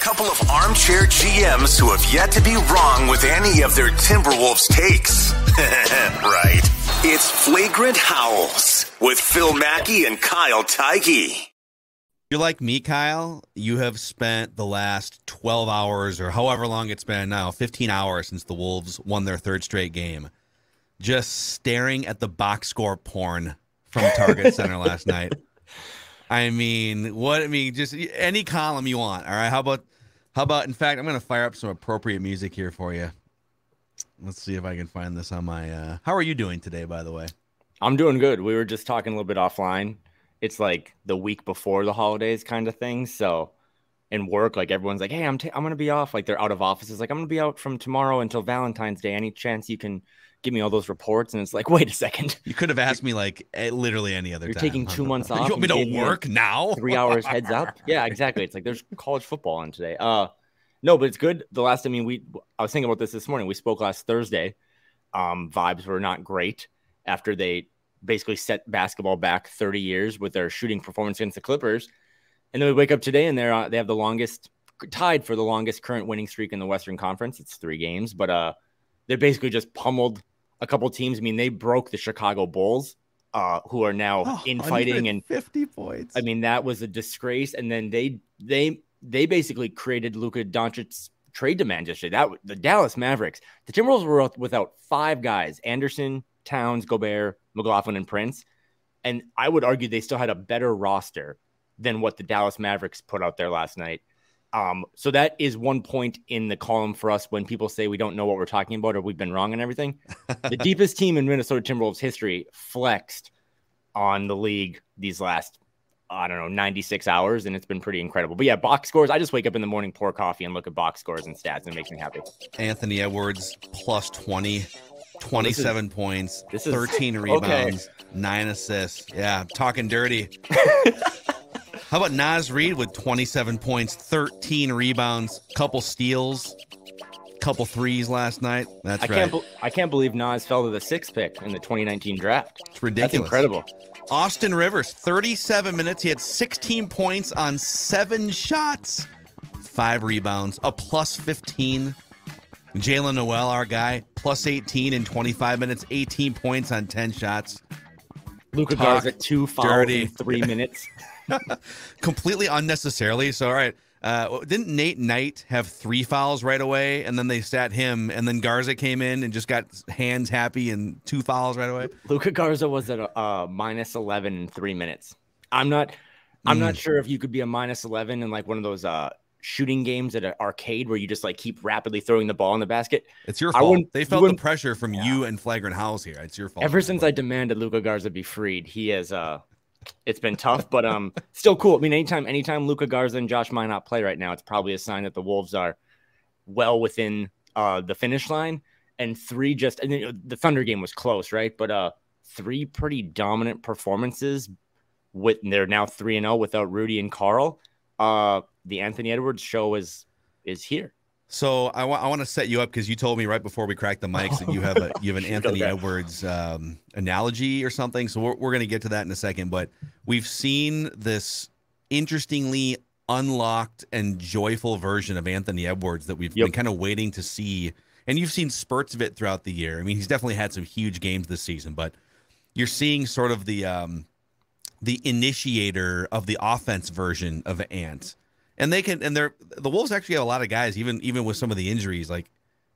couple of armchair GMs who have yet to be wrong with any of their Timberwolves takes. Right. It's Flagrant Howls with Phil Mackey and Kyle Theige. You're like me, Kyle. You have spent the last 12 hours or however long it's been now, 15 hours since the Wolves won their third straight game, just staring at the box score porn from Target Center last night. I mean, just any column you want. All right. How about, in fact, I'm going to fire up some appropriate music here for you. Let's see if I can find this on my, how are you doing today, by the way? I'm doing good. We were just talking a little bit offline. It's like the week before the holidays kind of thing. So in work, like everyone's like, hey, I'm going to be off. Like they're out of offices. Like I'm going to be out from tomorrow until Valentine's Day. Any chance you can give me all those reports? And it's like, wait a second. You could have asked me like literally any other time. You're taking 2 months off. You want me to work now? 3 hours heads up. Yeah, exactly. It's like there's college football on today. No, but it's good. The last, I was thinking about this morning. We spoke last Thursday. Vibes were not great after they basically set basketball back 30 years with their shooting performance against the Clippers. And then we wake up today and they have the longest, tied for the longest current winning streak in the Western Conference. It's 3 games, but they basically just pummeled a couple teams. I mean, they broke the Chicago Bulls, who are now infighting, and 50 points. I mean, that was a disgrace. And then they basically created Luka Doncic's trade demand yesterday. The Dallas Mavericks, the Timberwolves were without 5 guys: Anderson, Towns, Gobert, McLaughlin, and Prince. And I would argue they still had a better roster than what the Dallas Mavericks put out there last night. So that is one point in the column for us when people say we don't know what we're talking about or we've been wrong and everything. The deepest team in Minnesota Timberwolves history flexed on the league these last, 96 hours, and it's been pretty incredible. But yeah, box scores. I just wake up in the morning, pour coffee, and look at box scores and stats, and it makes me happy. Anthony Edwards plus 20. 27 points, 13 rebounds, 9 assists. Yeah, talking dirty. How about Naz Reid with 27 points, 13 rebounds, couple steals, couple threes last night? That's right. I can't believe Naz fell to the 6th pick in the 2019 draft. It's ridiculous. That's incredible. Austin Rivers, 37 minutes. He had 16 points on 7 shots, 5 rebounds, a plus 15. Jalen Noel, our guy, plus 18 in 25 minutes, 18 points on 10 shots. Luka Garza, 2 fouls in 3 minutes. Completely unnecessarily. So, all right. Didn't Nate Knight have 3 fouls right away, and then they sat him, and then Garza came in and just got hands happy and 2 fouls right away? Luka Garza was at a minus 11 in 3 minutes. I'm not sure if you could be a minus 11 in like one of those shooting games at an arcade where you just like keep rapidly throwing the ball in the basket. It's your fault. They felt the pressure from you and Flagrant Howls here. It's your fault. Ever since I demanded Luka Garza be freed, he has it's been tough, but still cool. I mean, anytime Luka Garza and Josh Minot play right now, it's probably a sign that the Wolves are well within the finish line. And 3 the Thunder game was close, right? But 3 pretty dominant performances they're now 3-0 without Rudy and Karl. The Anthony Edwards show is here. So I want to set you up because you told me right before we cracked the mics that you have an Anthony Edwards analogy or something. So we're going to get to that in a second. But we've seen this interestingly unlocked and joyful version of Anthony Edwards that we've been kind of waiting to see. And you've seen spurts of it throughout the year. I mean, he's definitely had some huge games this season, but you're seeing sort of the initiator of the offense version of Ant. And the Wolves actually have a lot of guys, even with some of the injuries, like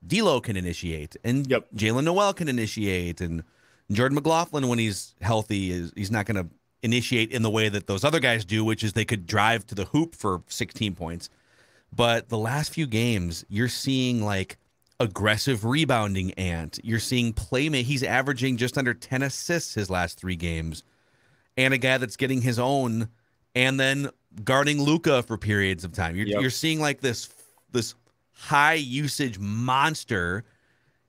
D'Lo can initiate, and Jalen Noel can initiate, and Jordan McLaughlin, when he's healthy, he's not going to initiate in the way that those other guys do, which is they could drive to the hoop for 16 points. But the last few games, you're seeing like aggressive rebounding Ant. You're seeing playmate. He's averaging just under 10 assists his last 3 games, and a guy that's getting his own, and then guarding Luka for periods of time. You're seeing like this high usage monster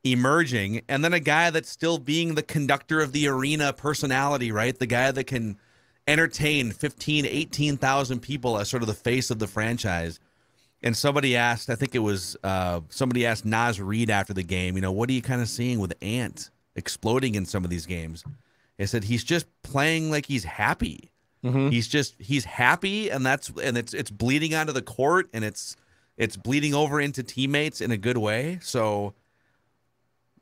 emerging, and then a guy that's still being the conductor of the arena personality, right? The guy that can entertain 15, 18,000 people as sort of the face of the franchise. And somebody asked, I think it was somebody asked Naz Reid after the game, what are you kind of seeing with Ant exploding in some of these games? They said he's just playing like he's happy. Mm-hmm. He's happy, and it's bleeding onto the court, and it's It's bleeding over into teammates in a good way. So,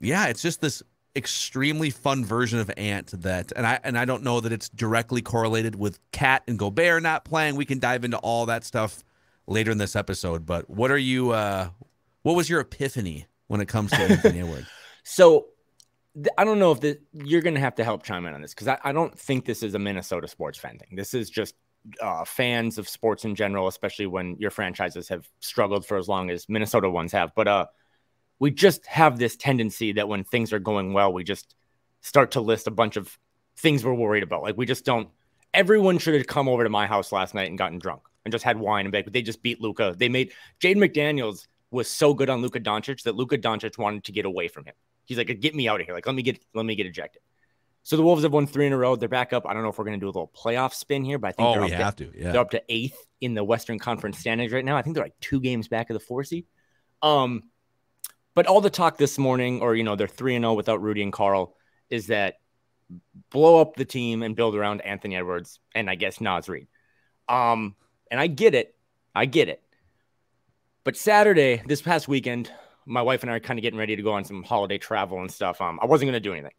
yeah, it's just this extremely fun version of Ant that, and I don't know that it's directly correlated with Cat and Gobert not playing. We can dive into all that stuff later in this episode. But what was your epiphany when it comes to Anthony Edwards? So I don't know if you're going to have to help chime in on this, because I don't think this is a Minnesota sports fan thing. This is just fans of sports in general, especially when your franchises have struggled for as long as Minnesota ones have. But we just have this tendency that when things are going well, we just start to list a bunch of things we're worried about. Like, we just don't. Everyone should have come over to my house last night and gotten drunk and just had wine and bed, but they just beat Luka. They made Jaden McDaniels was so good on Luka Doncic that Luka Doncic wanted to get away from him. He's like, get me out of here. Like, let me get ejected. So the Wolves have won 3 in a row. They're back up. I don't know if we're going to do a little playoff spin here, but I think they're up to 8th in the Western Conference standings right now. I think they're like 2 games back of the 4 seed. But all the talk this morning, or, they're 3-0 without Rudy and Karl, is that blow up the team and build around Anthony Edwards and I guess Naz Reid. And I get it. But Saturday, this past weekend, my wife and I are kind of getting ready to go on some holiday travel and stuff. I wasn't going to do anything.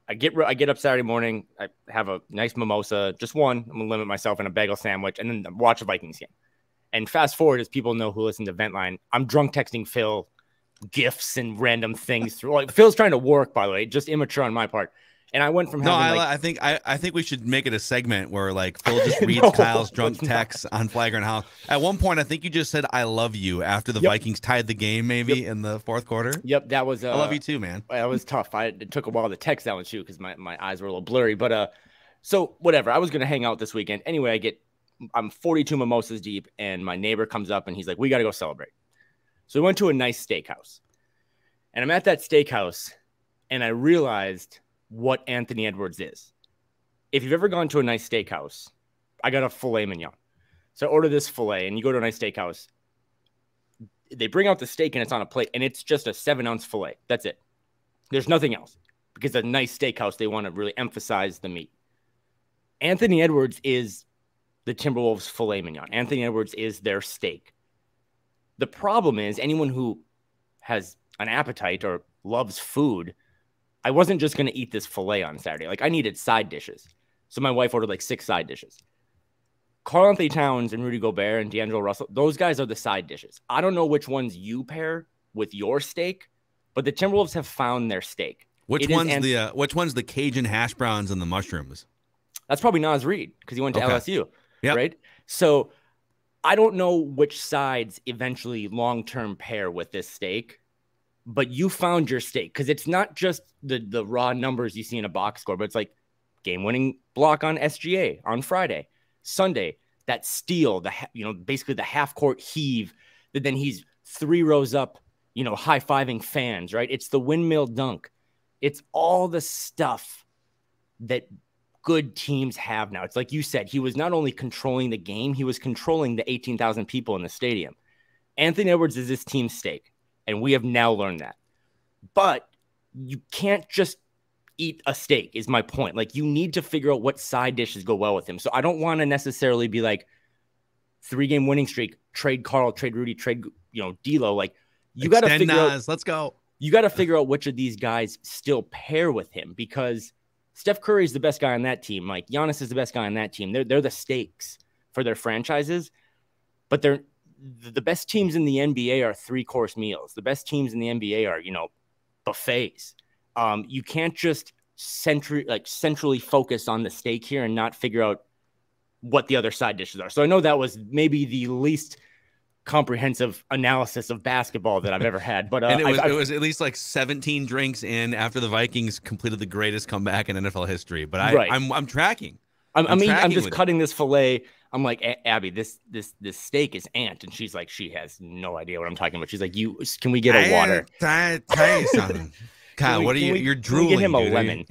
I get up Saturday morning. I have a nice mimosa, just one. I'm going to limit myself in a bagel sandwich, and then watch a Vikings game. And fast forward, as people know who listen to Ventline, I'm drunk texting Phil gifts and random things through. Like, Phil's trying to work, by the way, just immature on my part. And I went from having I think we should make it a segment where, like, Phil just reads Kyle's drunk texts on Flagrant Howls. At one point, I think you just said "I love you" after the Vikings tied the game, maybe in the fourth quarter. Yep, that was. I love you too, man. That was tough. It took a while to text that one too because my eyes were a little blurry. But so whatever. I was gonna hang out this weekend anyway. I'm 42 mimosas deep, and my neighbor comes up and he's like, "We got to go celebrate." So we went to a nice steakhouse, and I'm at that steakhouse, and I realized what Anthony Edwards is. If you've ever gone to a nice steakhouse, I got a filet mignon. So I order this filet, and you go to a nice steakhouse. They bring out the steak, and it's on a plate, and it's just a 7-ounce filet. That's it. There's nothing else, because a nice steakhouse, they want to really emphasize the meat. Anthony Edwards is the Timberwolves filet mignon. Anthony Edwards is their steak. The problem is, anyone who has an appetite or loves food, I wasn't just going to eat this filet on Saturday. Like, I needed side dishes. So my wife ordered like 6 side dishes. Karl-Anthony Towns and Rudy Gobert and D'Angelo Russell, those guys are the side dishes. I don't know which ones you pair with your steak, but the Timberwolves have found their steak. Which one's the Cajun hash browns and the mushrooms? That's probably Naz Reid, because he went to LSU, yep. Right? So I don't know which sides eventually long-term pair with this steak, but you found your steak, because it's not just the raw numbers you see in a box score, but it's like game-winning block on SGA on Friday, Sunday, that steal, basically the half-court heave, that then he's 3 rows up, high-fiving fans, right? It's the windmill dunk. It's all the stuff that good teams have now. It's like you said, he was not only controlling the game, he was controlling the 18,000 people in the stadium. Anthony Edwards is this team's steak, and we have now learned that. But you can't just eat a steak, is my point. Like, you need to figure out what side dishes go well with him. So I don't want to necessarily be like 3-game winning streak, trade Karl, trade Rudy, trade, D'Lo. Like, you got to figure out. Let's go. You got to figure out which of these guys still pair with him, because Steph Curry is the best guy on that team. Like, Giannis is the best guy on that team. They're the stakes for their franchises, but they're the best teams in the NBA are 3-course meals. The best teams in the NBA are, buffets. You can't just centrally focus on the steak here and not figure out what the other side dishes are. So I know that was maybe the least comprehensive analysis of basketball that I've ever had, but and it was at least like 17 drinks in after the Vikings completed the greatest comeback in NFL history. But I'm tracking. I'm just cutting this filet. I'm like, Abby, this steak is Ant, and she's like, she has no idea what I'm talking about. She's like, can we get a water? Tell you something. Kyle, what are you? You're drooling. Get him a lemon.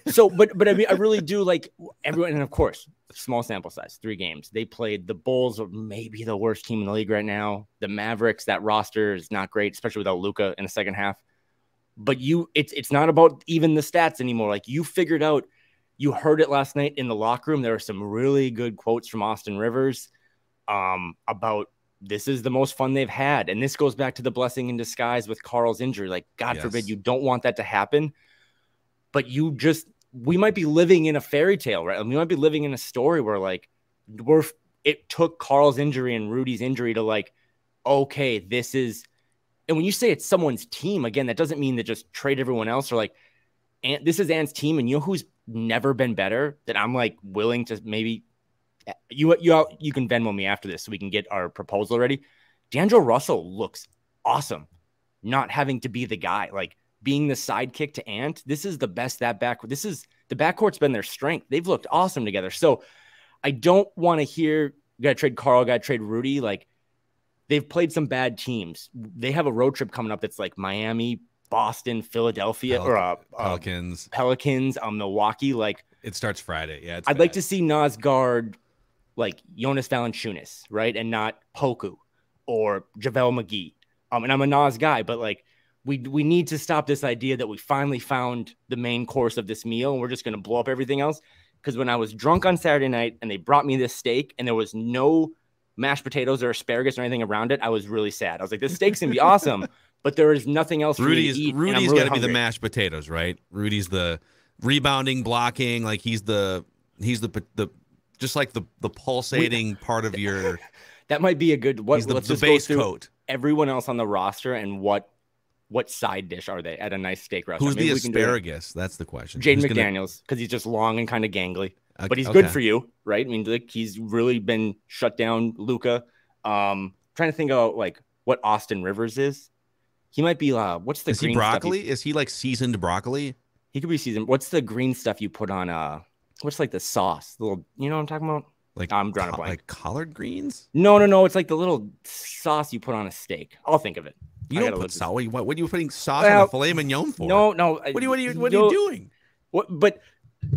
So, but I mean, I really do like everyone, and of course, small sample size, 3 games. They played the Bulls, are maybe the worst team in the league right now. The Mavericks, that roster is not great, especially without Luka in the second half. But it's not about even the stats anymore. Like, you figured out. You heard it last night in the locker room. There were some really good quotes from Austin Rivers about this is the most fun they've had. And this goes back to the blessing in disguise with Karl's injury. Like, God forbid, you don't want that to happen. But we might be living in a fairy tale, right? We might be living in a story where like it took Karl's injury and Rudy's injury to like, okay, this is, and when you say it's someone's team, again, that doesn't mean to just trade everyone else or like, and this is Ant's team. And you know who's never been better that I'm like willing to maybe you can Venmo me after this so we can get our proposal ready. D'Angelo Russell looks awesome. Not having to be the guy, like being the sidekick to Ant. This is the best the backcourt's been their strength. They've looked awesome together. So I don't want to hear you got to trade Karl, got to trade Rudy. Like they've played some bad teams. They have a road trip coming up that's like Miami, Boston, Philadelphia, Pelicans, Milwaukee. Like it starts Friday. Yeah, I'd like to see Nas guard like Jonas Valanciunas, right, and not Poku or JaVale McGee. And I'm a Nas guy, but like we need to stop this idea that we finally found the main course of this meal and we're just going to blow up everything else. Because when I was drunk on Saturday night and they brought me this steak and there was no mashed potatoes or asparagus or anything around it, I was really sad. I was like, this steak's going to be awesome, but there is nothing else for me to eat. Rudy's really got to be the mashed potatoes, right? Rudy's the rebounding, blocking, like he's the just like the pulsating part of your. That might be a good. He's the base coat. Everyone else on the roster and what side dish are they at a nice steak restaurant? Who's the asparagus? That's the question. Jaden McDaniels, because he's just long and kind of gangly, but he's good for you, right? I mean, like he's really been shut down. Luka. Trying to think of like what Austin Rivers is. He might be. What's the green he broccoli? Stuff is he like seasoned broccoli? He could be seasoned. What's the green stuff you put on? What's like the sauce? The little, you know what I'm talking about? Like I'm drawing a blank. Like collard greens? No. It's like the little sauce you put on a steak. I'll think of it. You don't put sauce. What are you putting sauce on the filet mignon for? No. What are you doing? But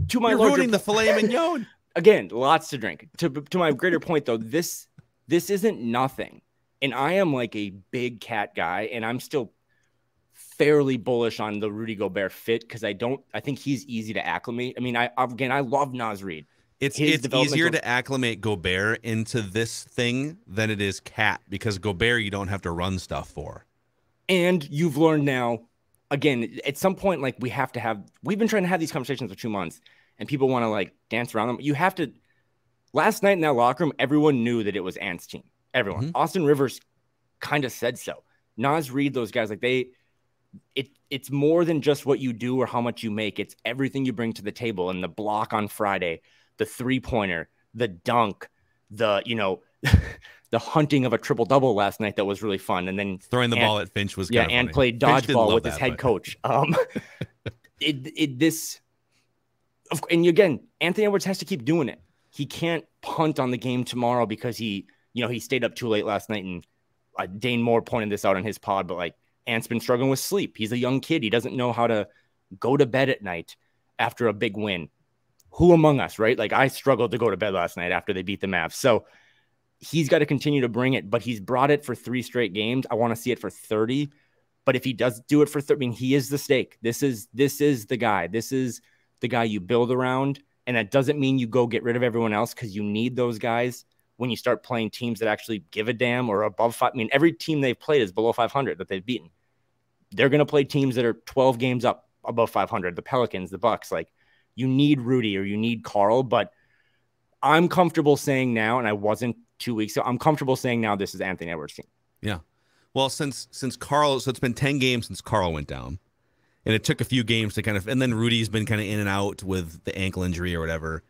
to my You're ruining the filet mignon. Again, lots to drink. To my greater point though, this isn't nothing. And I am like a big Cat guy, and I'm still fairly bullish on the Rudy Gobert fit because I think he's easy to acclimate. I mean, I love Naz Reid. It's easier to acclimate Gobert into this thing than it is Cat because Gobert you don't have to run stuff for. And you've learned now, again, at some point, like we've been trying to have these conversations for 2 months and people want to like dance around them. You have to, last night in that locker room, everyone knew that it was Ant's team. Everyone. Mm-hmm. Austin Rivers kind of said so. Naz Reid, those guys, like it's more than just what you do or how much you make. It's everything you bring to the table. And the block on Friday, the 3-pointer, the dunk, the hunting of a triple-double last night that was really fun. And then throwing the ball at Finch was kind of and played dodgeball with his head coach. And again, Anthony Edwards has to keep doing it. He can't punt on the game tomorrow because he stayed up too late last night. And Dane Moore pointed this out on his pod, but like Ant's been struggling with sleep. He's a young kid. He doesn't know how to go to bed at night after a big win. Who among us, right? Like I struggled to go to bed last night after they beat the Mavs. So he's got to continue to bring it, but he's brought it for 3 straight games. I want to see it for 30. But if he does do it for 30, I mean, he is the stake. This is the guy. This is the guy you build around. And that doesn't mean you go get rid of everyone else because you need those guys when you start playing teams that actually give a damn or above 5. I mean, every team they've played is below 500 that they've beaten. They're going to play teams that are 12 games up above 500, the Pelicans, the Bucks. Like, you need Rudy or you need Karl, but I'm comfortable saying now, and I wasn't 2 weeks ago, I'm comfortable saying now this is Anthony Edwards' team. Yeah. Well, since Karl, so it's been 10 games since Karl went down, and it took a few games to kind of, and then Rudy's been kind of in and out with the ankle injury or whatever,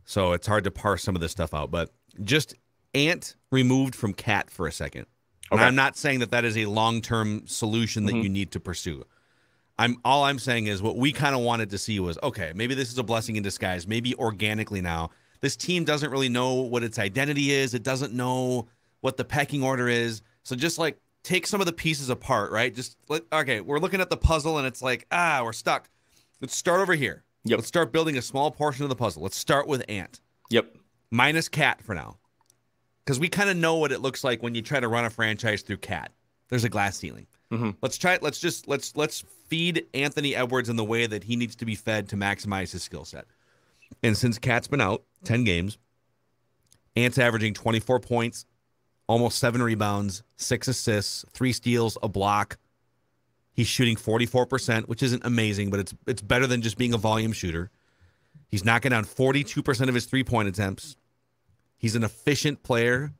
so it's hard to parse some of this stuff out, but just Ant removed from Cat for a second. Okay. And I'm not saying that is a long-term solution that you need to pursue. All I'm saying is what we kind of wanted to see was, okay, maybe this is a blessing in disguise. Maybe organically now, this team doesn't really know what its identity is. It doesn't know what the pecking order is. So just like take some of the pieces apart, right? Okay, we're looking at the puzzle and it's like, we're stuck. Let's start over here. Yep. Let's start building a small portion of the puzzle. Let's start with Ant. Yep. Minus Cat for now. Because we kind of know what it looks like when you try to run a franchise through Cat. There's a glass ceiling. Mm-hmm. Let's try it. Let's feed Anthony Edwards in the way that he needs to be fed to maximize his skill set. And since Cat's been out 10 games, Ant's averaging 24 points, almost 7 rebounds, 6 assists, 3 steals, a block. He's shooting 44%, which isn't amazing, but it's better than just being a volume shooter. He's knocking down 42% of his three-point attempts. He's an efficient player.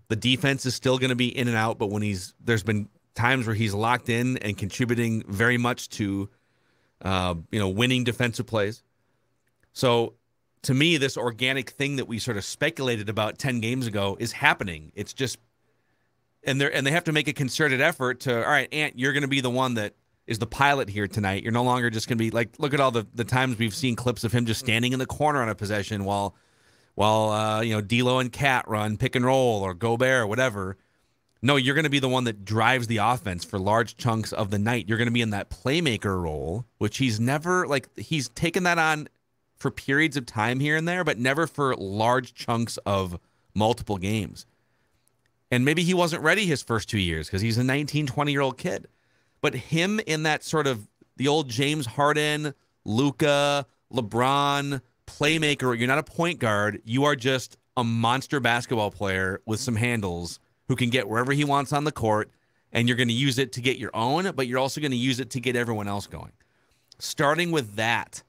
The defense is still going to be in and out, but there's been times where he's locked in and contributing very much to winning defensive plays. So to me, this organic thing that we sort of speculated about 10 games ago is happening. It's just, and they have to make a concerted effort to, all right, Ant, you're going to be the one that is the pilot here tonight. You're no longer just going to be like, look at all the times we've seen clips of him just standing in the corner on a possession while D'Lo and Cat run pick and roll or Gobert or whatever. No, you're going to be the one that drives the offense for large chunks of the night. You're going to be in that playmaker role, which he's never, he's taken that on for periods of time here and there, but never for large chunks of multiple games. And maybe he wasn't ready his first 2 years because he's a 19, 20-year-old kid. But him in that sort of the old James Harden, Luka, LeBron playmaker, you're not a point guard. You are just a monster basketball player with some handles who can get wherever he wants on the court, and you're going to use it to get your own, but you're also going to use it to get everyone else going. Starting with that,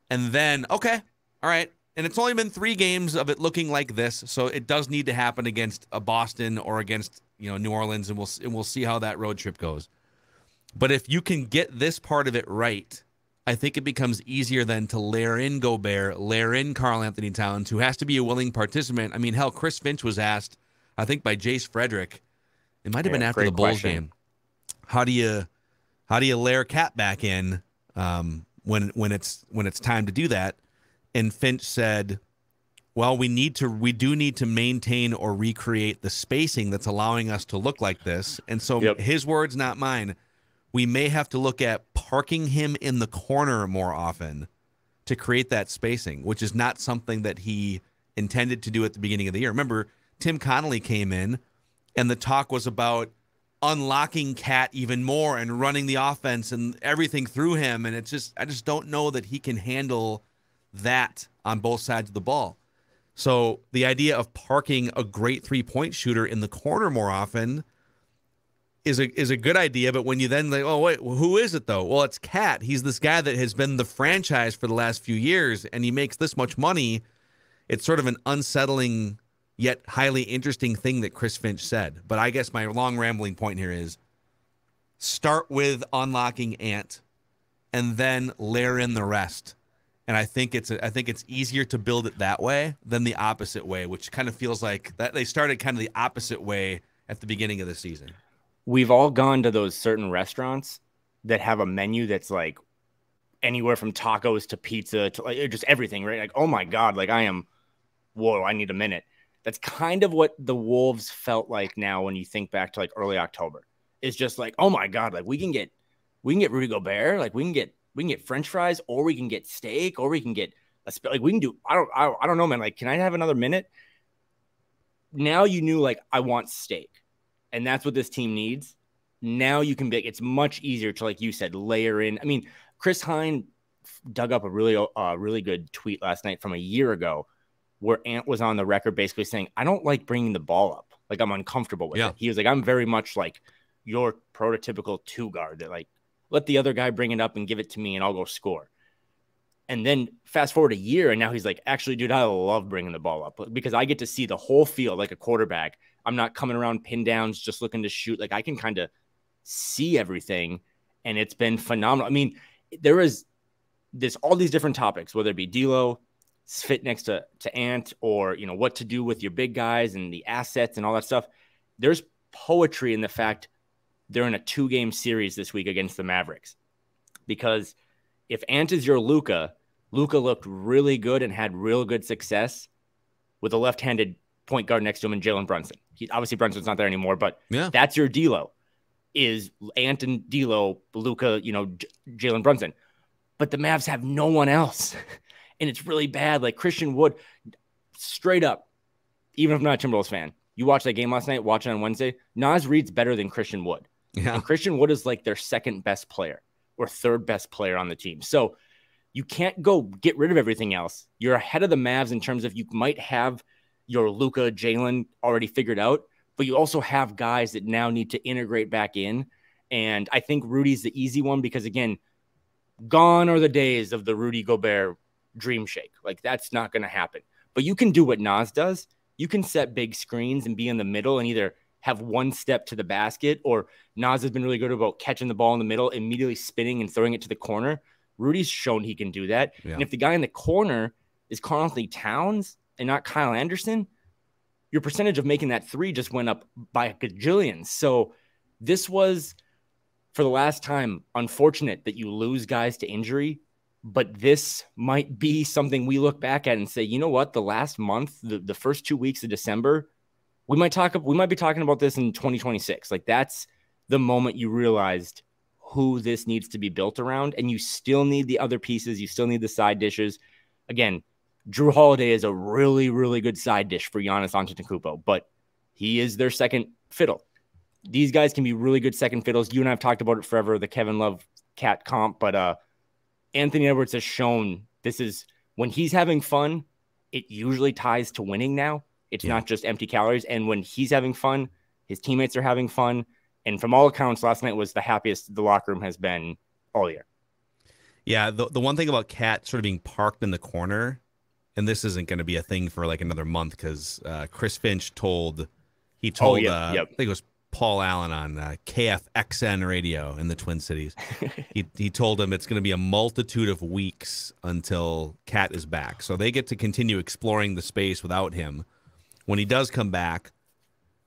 and then, okay, all right, and it's only been 3 games of it looking like this, so it does need to happen against a Boston or against New Orleans, and we'll see how that road trip goes. But if you can get this part of it right, I think it becomes easier then to layer in Gobert, layer in Karl-Anthony Towns, who has to be a willing participant. I mean, hell, Chris Finch was asked, I think by Jace Frederick, it might have been after the Bulls game, how do you layer Cat back in when it's time to do that? And Finch said, well, we do need to maintain or recreate the spacing that's allowing us to look like this. And so his words, not mine. We may have to look at parking him in the corner more often to create that spacing, which is not something that he intended to do at the beginning of the year. Remember, Tim Connolly came in, and the talk was about unlocking Cat even more and running the offense and everything through him. And I just don't know that he can handle that on both sides of the ball. So the idea of parking a great three-point shooter in the corner more often is a good idea, but when you then oh wait, well, who is it though? Well, it's Cat. He's this guy that has been the franchise for the last few years, and he makes this much money. It's sort of an unsettling yet highly interesting thing that Chris Finch said. But I guess my long rambling point here is start with unlocking Ant, and then layer in the rest. And I think it's easier to build it that way than the opposite way, which kind of feels like that they started kind of the opposite way at the beginning of the season. We've all gone to those certain restaurants that have a menu that's like anywhere from tacos to pizza to like just everything, right? Like, oh my God, like I need a minute. That's kind of what the Wolves felt like now when you think back to like early October. It's just like, oh my God, like we can get Rudy Gobert, like we can get French fries, or we can get steak, or we can get we can do, I don't know, man. Like, can I have another minute? Now you knew like I want steak. And that's what this team needs. Now you can it's much easier to, like you said, layer in. I mean, Chris Hine dug up a really good tweet last night from a year ago where Ant was on the record basically saying, I don't like bringing the ball up. Like, I'm uncomfortable with it. He was like, I'm very much like your prototypical 2 guard that like, let the other guy bring it up and give it to me and I'll go score. And then fast forward a year, and now he's like, actually, dude, I love bringing the ball up because I get to see the whole field like a quarterback. I'm not coming around pin downs, just looking to shoot. Like I can kind of see everything, and it's been phenomenal. I mean, there is all these different topics, whether it be D'Lo fit next to Ant, or what to do with your big guys and the assets and all that stuff. There's poetry in the fact they're in a 2-game series this week against the Mavericks, because if Ant is your Luka looked really good and had real good success with a left-handed point guard next to him and Jalen Brunson. Obviously Brunson's not there anymore, but that's your D'Lo. Is Ant and D'Lo, Luka, Jalen Brunson. But the Mavs have no one else. And it's really bad. Like Christian Wood, straight up, even if I'm not a Timberwolves fan, you watched that game last night, watch it on Wednesday, Naz Reid's better than Christian Wood. Yeah. And Christian Wood is like their second best player or third best player on the team. So you can't go get rid of everything else. You're ahead of the Mavs in terms of you might have your Luka, Jalen already figured out, but you also have guys that now need to integrate back in. And I think Rudy's the easy one because, again, gone are the days of the Rudy Gobert dream shake. Like, that's not going to happen. But you can do what Naz does. You can set big screens and be in the middle and either have one step to the basket, or Naz has been really good about catching the ball in the middle, immediately spinning and throwing it to the corner. Rudy's shown he can do that. Yeah. And if the guy in the corner is Karl-Anthony Towns and not Kyle Anderson, your percentage of making that three just went up by a gajillion. So this was, for the last time, unfortunate that you lose guys to injury, but this might be something we look back at and say, you know what, the last month, the first 2 weeks of December, we might be talking about this in 2026. Like, that's the moment you realized who this needs to be built around, and you still need the other pieces. You still need the side dishes. Again, Drew Holiday is a really, really good side dish for Giannis Antetokounmpo, but he is their second fiddle. These guys can be really good second fiddles. You and I have talked about it forever, the Kevin Love cat comp, but Anthony Edwards has shown this is when he's having fun, it usually ties to winning now. It's not just empty calories. And when he's having fun, his teammates are having fun. And from all accounts, last night was the happiest the locker room has been all year. Yeah, the one thing about Cat sort of being parked in the corner, and this isn't going to be a thing for like another month because Chris Finch told I think it was Paul Allen on KFXN radio in the Twin Cities. he told him it's going to be a multitude of weeks until Cat is back. So they get to continue exploring the space without him. When he does come back,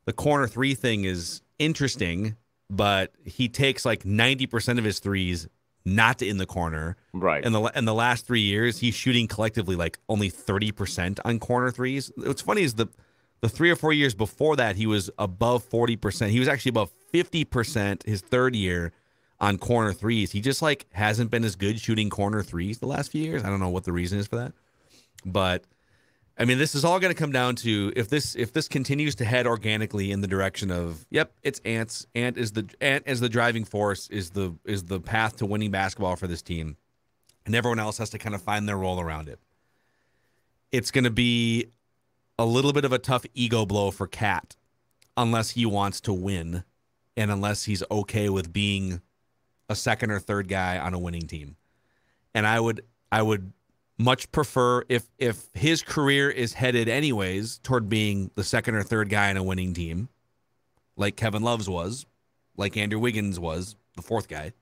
the corner three thing is interesting, but he takes like 90% of his threes not in the corner. Right. In the last 3 years, he's shooting collectively like only 30% on corner threes. What's funny is the 3 or 4 years before that, he was above 40%. He was actually above 50% his third year on corner threes. He just like hasn't been as good shooting corner threes the last few years. I don't know what the reason is for that. But I mean, this is all going to come down to if this continues to head organically in the direction of, yep, it's Ants. Ant is the driving force, is the path to winning basketball for this team, and everyone else has to kind of find their role around it. It's going to be a little bit of a tough ego blow for Cat unless he wants to win and unless he's okay with being a second or third guy on a winning team. And I would much prefer if his career is headed anyways toward being the second or third guy on a winning team, like Kevin Love's was, like Andrew Wiggins was, the fourth guy.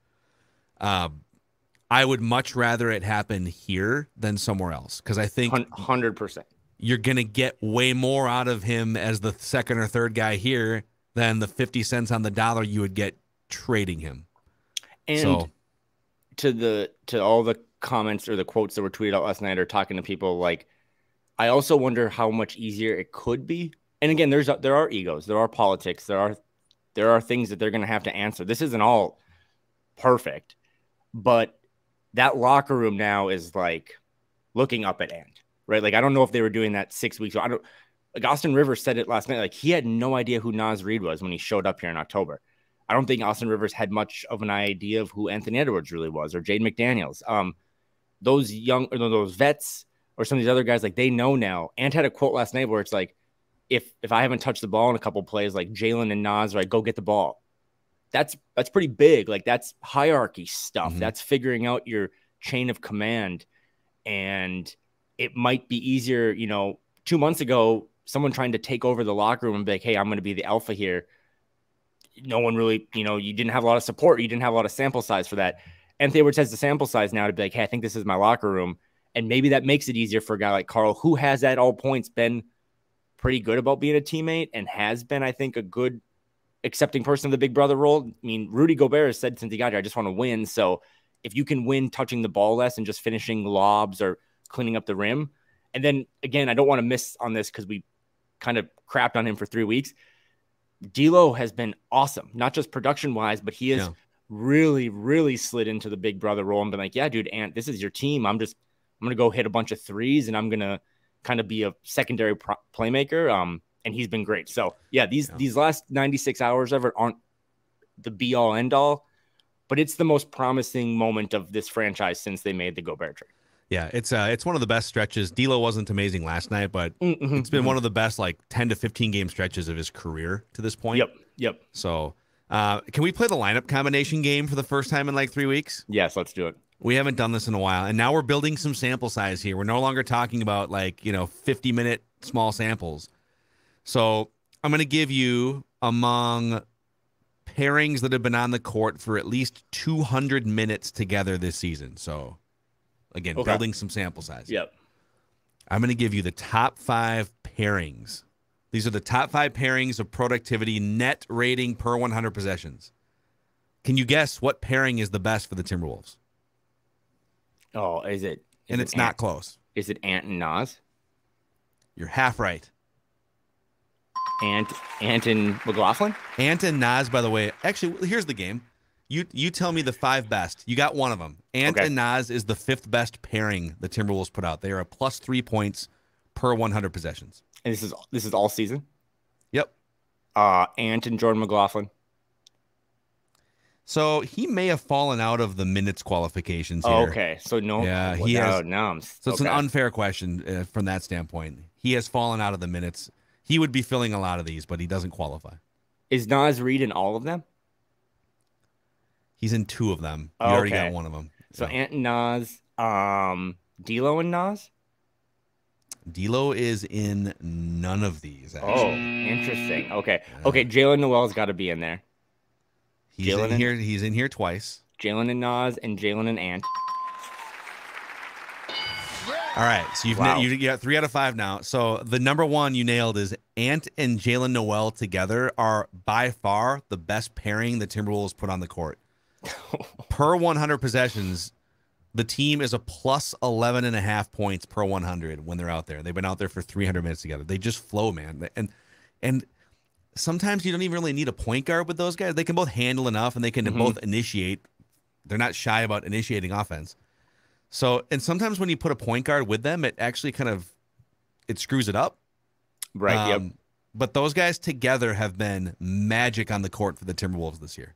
I would much rather it happen here than somewhere else because I think 100%. You're going to get way more out of him as the second or third guy here than the 50 cents on the dollar you would get trading him. And to all the comments or the quotes that were tweeted out last night or talking to people, like, I also wonder how much easier it could be. And again, there are egos, there are politics, there are things that they're going to have to answer. This isn't all perfect, but that locker room now is like looking up at Ant, right? Like, I don't know if they were doing that 6 weeks ago. Like Austin Rivers said it last night. Like, he had no idea who Naz Reid was when he showed up here in October. I don't think Austin Rivers had much of an idea of who Anthony Edwards really was or Jaden McDaniels. Those vets or some of these other guys, like, they know now. Ant had a quote last night where it's like, if I haven't touched the ball in a couple plays, like Jalen and Naz, right, go get the ball. That's pretty big. Like, that's hierarchy stuff. Mm-hmm. That's figuring out your chain of command. And it might be easier, 2 months ago, someone trying to take over the locker room and be like, hey, I'm going to be the alpha here. No one really, you didn't have a lot of support. You didn't have a lot of sample size for that. Anthony Edwards has the sample size now to be like, hey, I think this is my locker room. And maybe that makes it easier for a guy like Karl, who has at all points been pretty good about being a teammate and has been, I think, a good accepting person of the big brother role. I mean, Rudy Gobert has said since he got here, I just want to win. So if you can win touching the ball less and just finishing lobs or cleaning up the rim. And then, again, I don't want to miss on this because we kind of crapped on him for 3 weeks. D'Lo has been awesome, not just production-wise, but he has really, really slid into the big brother role and been like, yeah, dude, Ant, this is your team. I'm going to go hit a bunch of threes, and I'm going to kind of be a secondary playmaker. And he's been great. So, yeah, these last 96 hours of it aren't the be-all, end-all, but it's the most promising moment of this franchise since they made the Gobert trade. Yeah, it's one of the best stretches. D'Lo wasn't amazing last night, but it's been one of the best 10 to 15 game stretches of his career to this point. Yep. So, can we play the lineup combination game for the first time in 3 weeks? Yes, let's do it. We haven't done this in a while, and now we're building some sample size here. We're no longer talking about 50-minute small samples. So I'm going to give you among pairings that have been on the court for at least 200 minutes together this season. So again, building some sample size. Yep. I'm going to give you the top 5 pairings. These are the top 5 pairings of productivity net rating per 100 possessions. Can you guess what pairing is the best for the Timberwolves? Oh, is it? And it's not close. Is it Ant and Nas? You're half right. Ant and McLaughlin? Ant and Nas, by the way. Actually, here's the game. You tell me the 5 best. You got one of them. Ant and Nas is the 5th best pairing the Timberwolves put out. They are a plus 3 points per 100 possessions. And this is all season? Yep. Ant and Jordan McLaughlin. So he may have fallen out of the minutes qualifications here. Oh, okay. So no. Yeah, he has. So it's an okay. unfair question from that standpoint. He has fallen out of the minutes. He would be filling a lot of these, but he doesn't qualify. Is Nas Reed in all of them? He's in 2 of them. You already got one of them. So Ant and Nas, D'Lo and Nas? D'Lo is in none of these, actually. Oh, interesting. Okay. Yeah. Okay, Jalen Noel's got to be in there. He's in here twice. Jalen and Nas and Jalen and Ant. All right, so you got 3 out of 5 now. So the number 1 you nailed is Ant and Jalen Noel together are by far the best pairing the Timberwolves put on the court. Per 100 possessions, the team is a plus 11.5 points per 100 when they're out there. They've been out there for 300 minutes together. They just flow, man. And sometimes you don't even really need a point guard with those guys. They can both handle enough, and they can both initiate. They're not shy about initiating offense. So, and sometimes when you put a point guard with them, it actually it screws it up. Right, yep. But those guys together have been magic on the court for the Timberwolves this year.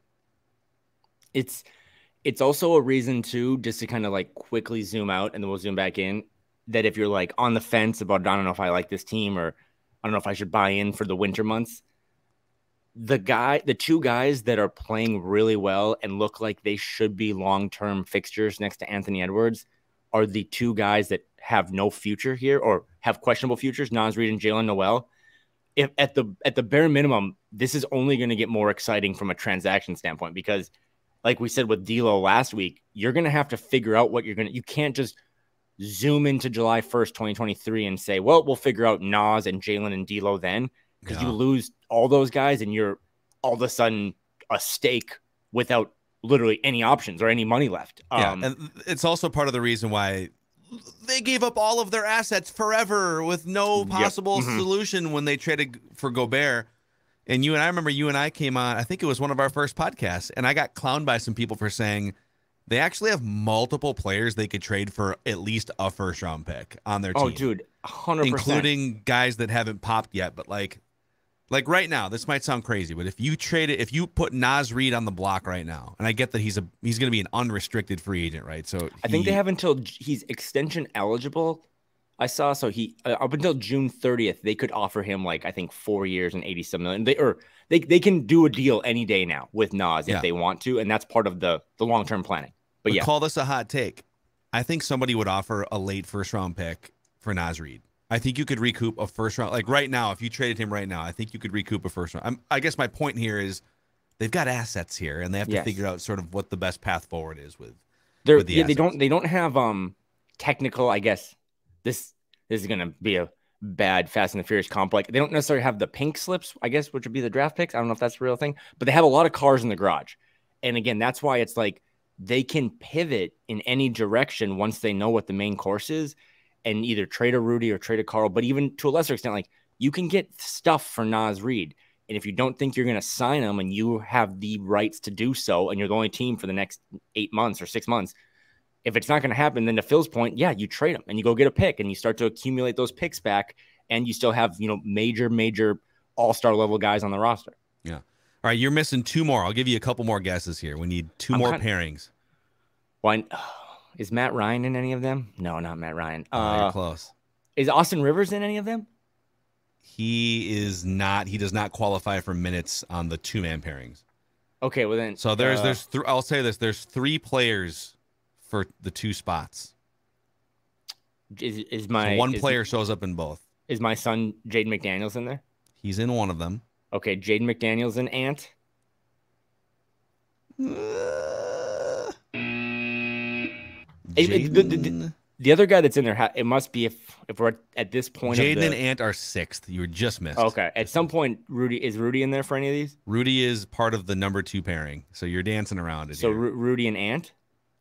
It's also a reason, too, just to kind of quickly zoom out, and then we'll zoom back in, that if you're on the fence about, I don't know if I like this team, or I don't know if I should buy in for the winter months, the 2 guys that are playing really well and look like they should be long-term fixtures next to Anthony Edwards are the 2 guys that have no future here or have questionable futures, Nas Reed and Jalen Noel. If at the bare minimum, this is only going to get more exciting from a transaction standpoint, because like we said with D'Lo last week, you're going to have to figure out what you can't just zoom into July 1st, 2023 and say, well, we'll figure out Nas and Jalen and D'Lo then. Because you lose all those guys and you're all of a sudden a stake without literally any options or any money left. And it's also part of the reason why they gave up all of their assets forever with no possible solution when they traded for Gobert. And I remember you and I came on, I think it was one of our first podcasts, and I got clowned by some people for saying they actually have multiple players they could trade for at least a first-round pick on their team. Oh, dude, 100%. Including guys that haven't popped yet, but like right now, this might sound crazy, but if you put Nas Reed on the block right now, and I get that he's going to be an unrestricted free agent, right? So I think they have until he's extension eligible. I saw he up until June 30th, they could offer him I think 4 years and $87 million. They can do a deal any day now with Nas if they want to, and that's part of the long-term planning. But call this a hot take. I think somebody would offer a late first-round pick for Nas Reed. I think you could recoup a first round. Right now, if you traded him right now, I think you could recoup a first round. I guess my point here is they've got assets here, and they have to figure out sort of what the best path forward is with the assets. They don't have technical. I guess this is going to be a bad Fast and the Furious comp. They don't necessarily have the pink slips, I guess, which would be the draft picks. I don't know if that's the real thing, but they have a lot of cars in the garage. And again, that's why it's they can pivot in any direction once they know what the main course is. And either trade a Rudy or trade a Karl, but even to a lesser extent, you can get stuff for Nas Reed. And if you don't think you're going to sign him and you have the rights to do so, and you're the only team for the next 8 months or 6 months, if it's not going to happen, then to Phil's point, you trade him and you go get a pick and you start to accumulate those picks back, and you still have, major all-star level guys on the roster. Yeah. All right. You're missing 2 more. I'll give you a couple more guesses here. We need 2 more pairings. Why? Is Matt Ryan in any of them? No, not Matt Ryan. You're close. Is Austin Rivers in any of them? He is not. He does not qualify for minutes on the 2-man pairings. Okay, well then. So I'll say this. There's 3 players for the 2 spots. One player shows up in both. Is my son Jaden McDaniels in there? He's in one of them. Okay, Jaden McDaniels and Ant. The other guy that's in there, it must be if we're at this point. Jaden and Ant are 6th. You were just missed. Okay, at some point, is Rudy in there for any of these? Rudy is part of the number 2 pairing, so you're dancing around it. So Rudy and Ant.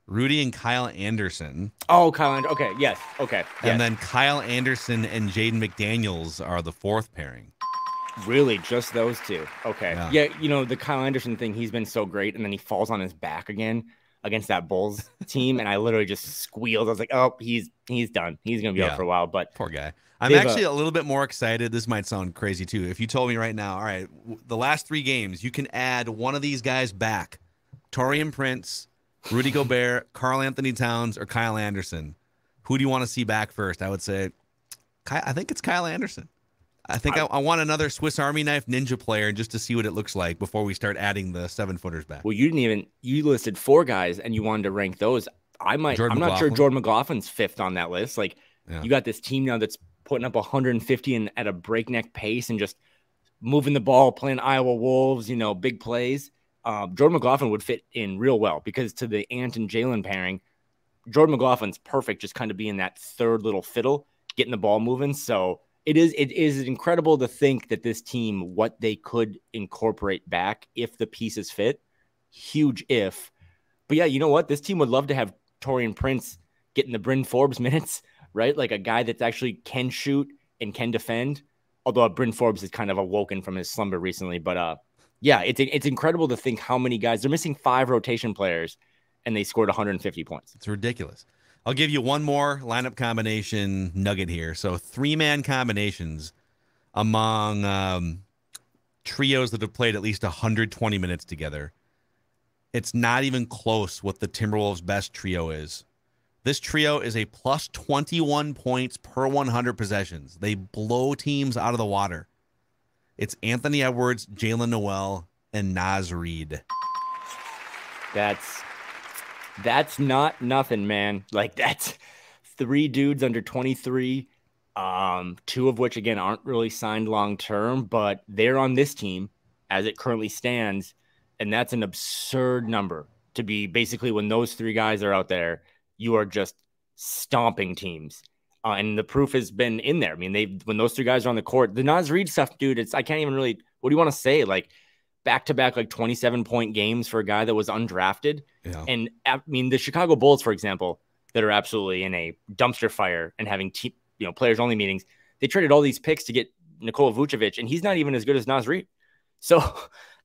Rudy and Kyle Anderson. Oh, Kyle Anderson. Okay, yes. Okay. And then Kyle Anderson and Jaden McDaniels are the 4th pairing. Really? Just those 2? Okay. Yeah, the Kyle Anderson thing, he's been so great, and then he falls on his back again against that Bulls team, and I literally just squealed. I was like, oh, he's done. He's going to be out for a while, but... Poor guy. I'm actually a little bit more excited. This might sound crazy, too. If you told me right now, all right, the last 3 games, you can add one of these guys back. Taurean Prince, Rudy Gobert, Karl-Anthony Towns, or Kyle Anderson. Who do you want to see back first? I would say, I think it's Kyle Anderson. I think I want another Swiss Army knife ninja player just to see what it looks like before we start adding the 7-footers back. Well, you listed 4 guys and you wanted to rank those. I'm not sure Jordan McLaughlin's 5th on that list. You got this team now that's putting up 150 and at a breakneck pace and just moving the ball, playing Iowa Wolves, big plays. Jordan McLaughlin would fit in real well because to the Ant and Jalen pairing, Jordan McLaughlin's perfect, just kind of being that third little fiddle, getting the ball moving. So it is incredible to think that this team, what they could incorporate back if the pieces fit. Huge if. But yeah, you know what? This team would love to have Taurean Prince getting the Bryn Forbes minutes, right? Like a guy that actually can shoot and can defend. Although Bryn Forbes is kind of awoken from his slumber recently. But yeah, it's incredible to think how many guys. They're missing 5 rotation players, and they scored 150 points. It's ridiculous. I'll give you one more lineup combination nugget here. So 3-man combinations among trios that have played at least 120 minutes together. It's not even close what the Timberwolves' best trio is. This trio is a plus 21 points per 100 possessions. They blow teams out of the water. It's Anthony Edwards, Jalen Noel, and Naz Reid. That's not nothing, man. That's 3 dudes under 23, 2 of which, again, aren't really signed long-term, but they're on this team as it currently stands, and that's an absurd number to be basically when those 3 guys are out there, you are just stomping teams. And the proof has been in there. I mean, when those 3 guys are on the court, the Naz Reid stuff, dude, I can't even really, what do you want to say? Back-to-back 27-point games for a guy that was undrafted. Yeah. And I mean, the Chicago Bulls, for example, that are absolutely in a dumpster fire and having players only meetings, they traded all these picks to get Nikola Vucevic, and he's not even as good as Naz Reid. So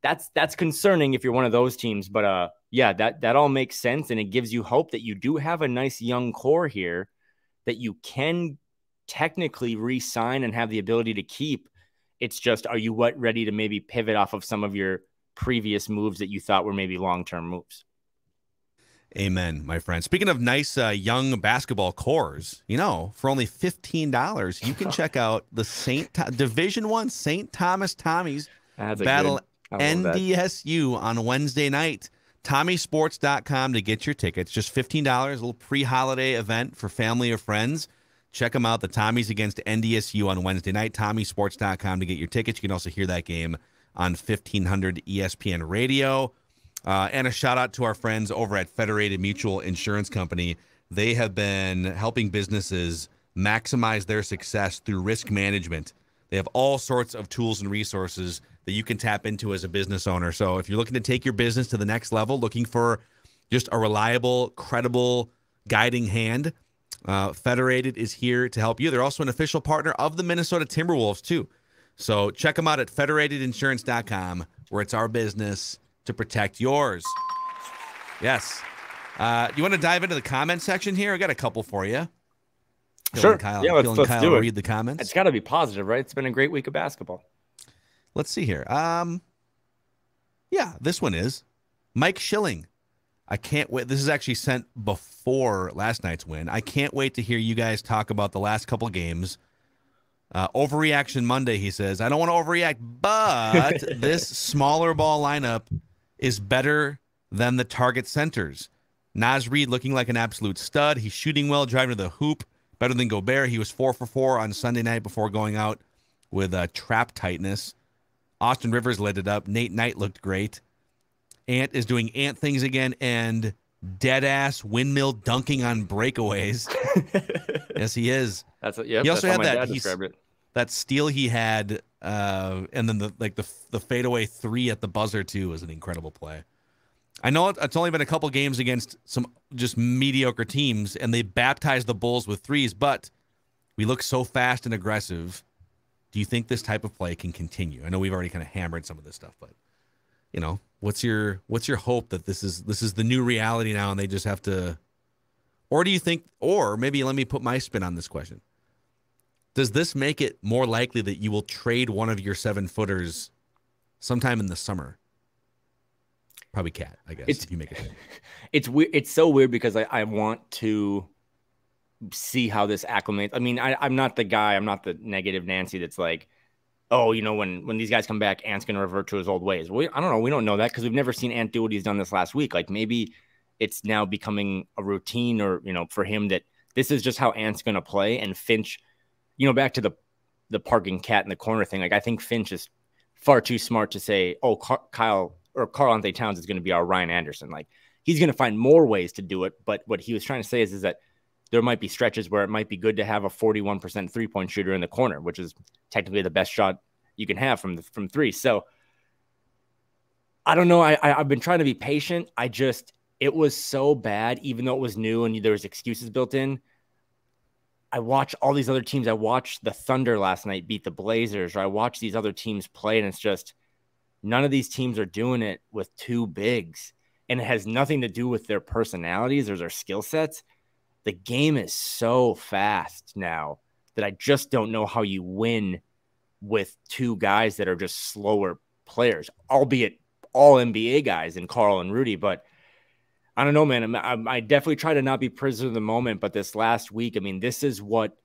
that's concerning if you're one of those teams. But yeah, that all makes sense, and it gives you hope that you do have a nice young core here that you can technically re-sign and have the ability to keep. It's just, are you ready to maybe pivot off of some of your previous moves that you thought were maybe long-term moves? Amen, my friend. Speaking of nice young basketball cores, for only $15, you can check out the Division I St. Thomas Tommies battle NDSU on Wednesday night. TommySports.com to get your tickets. Just $15, a little pre-holiday event for family or friends. Check them out, the Tommies against NDSU on Wednesday night. TommySports.com to get your tickets. You can also hear that game on 1500 ESPN Radio. And a shout-out to our friends over at Federated Mutual Insurance Company. They have been helping businesses maximize their success through risk management. They have all sorts of tools and resources that you can tap into as a business owner. So if you're looking to take your business to the next level, looking for just a reliable, credible guiding hand, Federated is here to help you. They're also an official partner of the Minnesota Timberwolves, too. So check them out at federatedinsurance.com, where it's our business to protect yours. Yes. You want to dive into the comment section here? I got a couple for you. Sure. Kyle, yeah, let's do it. Read the comments. It's got to be positive, right? It's been a great week of basketball. Let's see here. Yeah, this one is Mike Schilling. I can't wait. This is actually sent before last night's win. I can't wait to hear you guys talk about the last couple games. Overreaction Monday, he says. I don't want to overreact, but this smaller ball lineup is better than the target centers. Naz Reid looking like an absolute stud. He's shooting well, driving to the hoop. Better than Gobert. He was 4 for 4 on Sunday night before going out with trap tightness. Austin Rivers lit it up. Nate Knight looked great. Ant is doing Ant things again, and dead-ass windmill dunking on breakaways. Yes, he is. He also had that steal he had, and then the fadeaway 3 at the buzzer, too, was an incredible play. I know it's only been a couple games against some just mediocre teams, and they baptized the Bulls with threes, but we look so fast and aggressive. Do you think this type of play can continue? I know we've already kind of hammered some of this stuff, but what's your hope that this is the new reality now, and they just have to, or do you think, or maybe let me put my spin on this question. Does this make it more likely that you will trade one of your 7-footers sometime in the summer? Probably Cat, I guess. If you make it. It's weird. It's so weird because I want to see how this acclimates. I mean, I'm not the guy. I'm not the negative Nancy that's like, oh, when these guys come back, Ant's going to revert to his old ways. Well, I don't know. We don't know that because we've never seen Ant do what he's done this last week. Like maybe it's now becoming a routine, or for him that this is just how Ant's going to play. And Finch, back to the parking cat in the corner thing. Like I think Finch is far too smart to say, oh, Karl-Anthony Towns is going to be our Ryan Anderson. Like he's going to find more ways to do it. But what he was trying to say is that there might be stretches where it might be good to have a 41% 3-point shooter in the corner, which is technically the best shot you can have from 3. So I don't know. I've been trying to be patient. It was so bad, even though it was new and there was excuses built in. I watch all these other teams. I watched the Thunder last night beat the Blazers, or I watch these other teams play, and it's just none of these teams are doing it with 2 bigs, and it has nothing to do with their personalities or their skill sets. The game is so fast now that I just don't know how you win with 2 guys that are just slower players, albeit all NBA guys in Karl and Rudy. But I don't know, man. I definitely try to not be prisoner of the moment. But this last week, I mean, this is what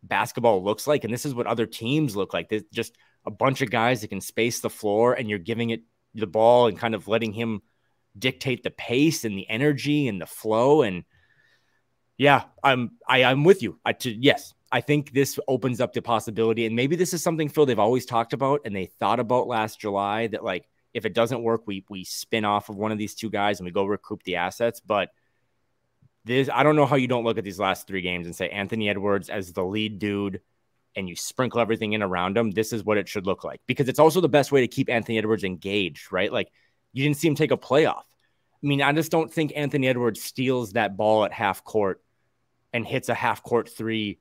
basketball looks like, and this is what other teams look like. There's just a bunch of guys that can space the floor, and you're giving it the ball and kind of letting him dictate the pace and the energy and the flow. And yeah, I'm with you. Yes, I think this opens up the possibility, and maybe this is something, Phil, they've always talked about and they thought about last July, that like if it doesn't work, we spin off of one of these 2 guys and we go recoup the assets. But I don't know how you don't look at these last 3 games and say Anthony Edwards as the lead dude, and you sprinkle everything in around him. This is what it should look like, because it's also the best way to keep Anthony Edwards engaged, right? Like you didn't see him take a playoff. I mean, I just don't think Anthony Edwards steals that ball at half court and hits a half court 3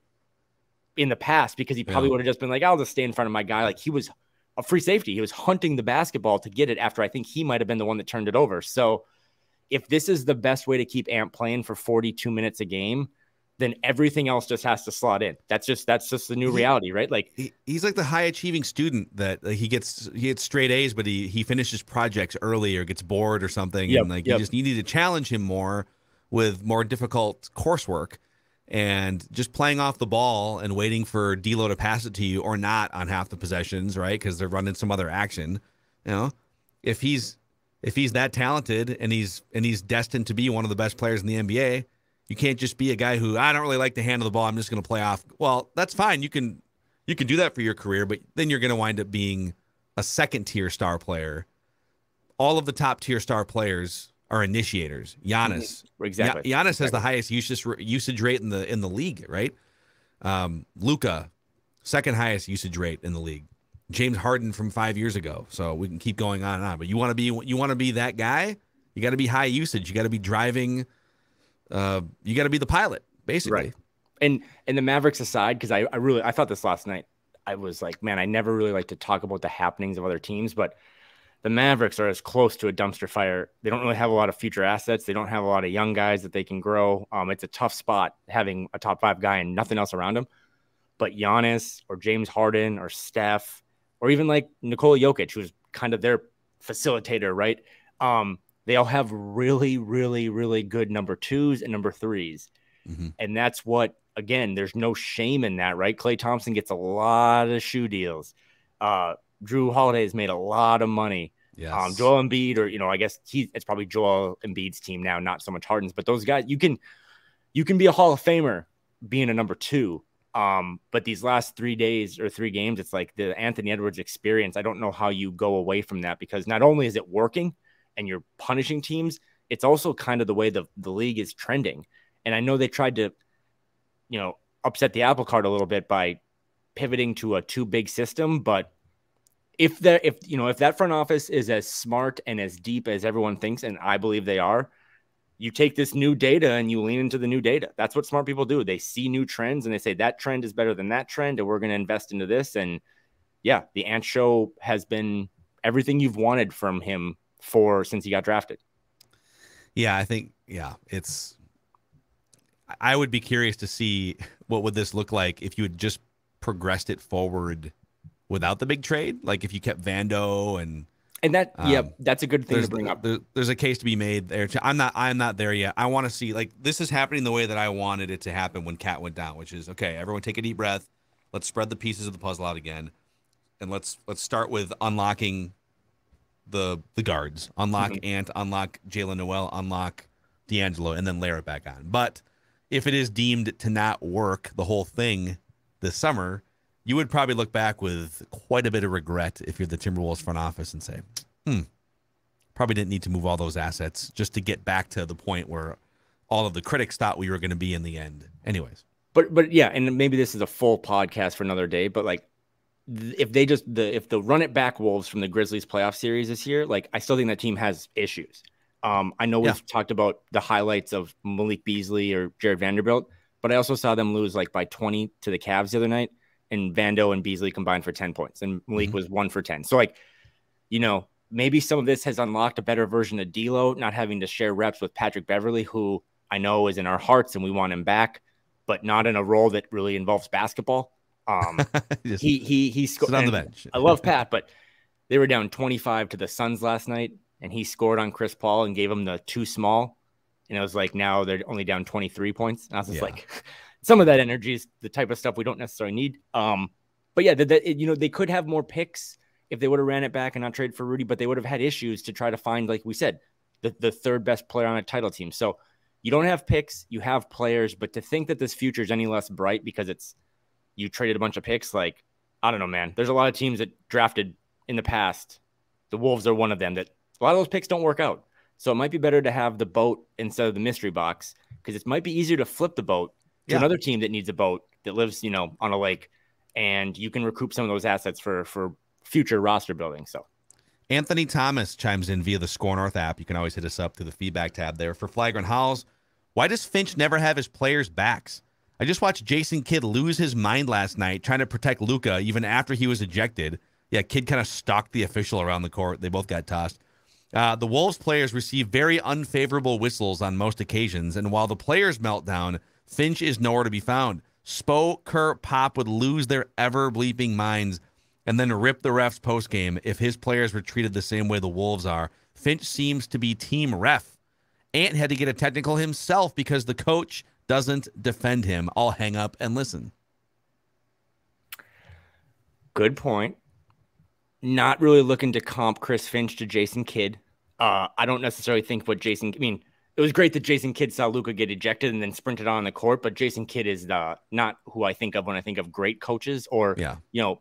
in the past, because he probably would have just been like, I'll just stay in front of my guy. Like he was a free safety. He was hunting the basketball to get it after I think he might've been the one that turned it over. So if this is the best way to keep Ant playing for 42 minutes a game, then everything else just has to slot in. That's just the new reality, right? Like he's like the high achieving student that he gets straight A's, but he finishes projects early or gets bored or something. And you need to challenge him more with more difficult coursework, and just playing off the ball and waiting for D'Lo to pass it to you or not on half the possessions, right? Because they're running some other action. If he's that talented and he's destined to be one of the best players in the NBA, you can't just be a guy who, I don't really like to handle the ball, I'm just going to play off. Well, that's fine. You can do that for your career, but then you're going to wind up being a second-tier star player. All of the top-tier star players are initiators. Giannis. Exactly. Giannis has the highest usage rate in the league, right? Luka, second highest usage rate in the league. James Harden from 5 years ago. So we can keep going on and on. But you want to be that guy, you got to be high usage. You got to be driving. You got to be the pilot, basically. Right. And the Mavericks aside, because I thought this last night, I was like, man, I never really like to talk about the happenings of other teams, but the Mavericks are as close to a dumpster fire. They don't really have a lot of future assets. They don't have a lot of young guys that they can grow. It's a tough spot having a top 5 guy and nothing else around him. But Giannis or James Harden or Steph or even like Nikola Jokic, who's kind of their facilitator, right? they all have really, really, really good number twos and number threes. Mm-hmm. And that's what, again, there's no shame in that, right? Klay Thompson gets a lot of shoe deals. Drew Holiday has made a lot of money. Yes. Joel Embiid, or, I guess it's probably Joel Embiid's team now, not so much Harden's, but those guys, you can be a Hall of Famer being a number two. But these last 3 days or 3 games, it's like the Anthony Edwards experience. I don't know how you go away from that, because not only is it working and you're punishing teams, it's also kind of the way the league is trending. And I know they tried to, upset the apple cart a little bit by pivoting to a too big system. But if that front office is as smart and as deep as everyone thinks, and I believe they are, you take this new data and you lean into the new data. That's what smart people do. They see new trends and they say that trend is better than that trend, and we're going to invest into this. And yeah, the Ant Show has been everything you've wanted from him since he got drafted. Yeah, I think, I would be curious to see what would this look like if you had just progressed it forward without the big trade. Like if you kept Vando and that, that's a good thing to bring up. There's a case to be made there. I'm not there yet. I want to see, like, this is happening the way that I wanted it to happen when Cat went down, which is, okay, everyone take a deep breath. Let's spread the pieces of the puzzle out again. And let's start with unlocking the guards. Unlock Ant, unlock Jalen Noel, unlock D'Angelo, and then layer it back on. But if it is deemed to not work, the whole thing this summer, you would probably look back with quite a bit of regret if you're the Timberwolves front office and say, probably didn't need to move all those assets just to get back to the point where all of the critics thought we were going to be in the end. Anyways. But yeah, and maybe this is a full podcast for another day, but like if the run it back Wolves from the Grizzlies playoff series this year, like I still think that team has issues. I know we've talked about the highlights of Malik Beasley or Jared Vanderbilt, but I also saw them lose like by 20 to the Cavs the other night. And Vando and Beasley combined for 10 points. And Malik was 1 for 10. So, like, maybe some of this has unlocked a better version of D'Lo, not having to share reps with Patrick Beverley, who I know is in our hearts and we want him back, but not in a role that really involves basketball. He scored on the bench. I love Pat, but they were down 25 to the Suns last night, and he scored on Chris Paul and gave him the too small. And it was like, now they're only down 23 points. And I was just like... Some of that energy is the type of stuff we don't necessarily need. But yeah, they could have more picks if they would have ran it back and not trade for Rudy, but they would have had issues to try to find, like we said, the third best player on a title team. So you don't have picks, you have players, but to think that this future is any less bright because you traded a bunch of picks, like, I don't know, man. There's a lot of teams that drafted in the past. The Wolves are one of them that a lot of those picks don't work out. So it might be better to have the boat instead of the mystery box, because it might be easier to flip the boat to another team that needs a boat that lives, on a lake, and you can recoup some of those assets for future roster building. So Anthony Thomas chimes in via the SKOR North app. You can always hit us up through the feedback tab there. For Flagrant Howls, why does Finch never have his players' backs? I just watched Jason Kidd lose his mind last night trying to protect Luka even after he was ejected. Yeah, Kidd kind of stalked the official around the court. They both got tossed. The Wolves players receive very unfavorable whistles on most occasions, and while the players melt down, Finch is nowhere to be found. Spo, Kurt, Pop would lose their ever-bleeping minds and then rip the refs postgame if his players were treated the same way the Wolves are. Finch seems to be team ref. Ant had to get a technical himself because the coach doesn't defend him. I'll hang up and listen. Good point. Not really looking to comp Chris Finch to Jason Kidd. I don't necessarily think it was great that Jason Kidd saw Luka get ejected and then sprinted on the court, but Jason Kidd is not who I think of when I think of great coaches or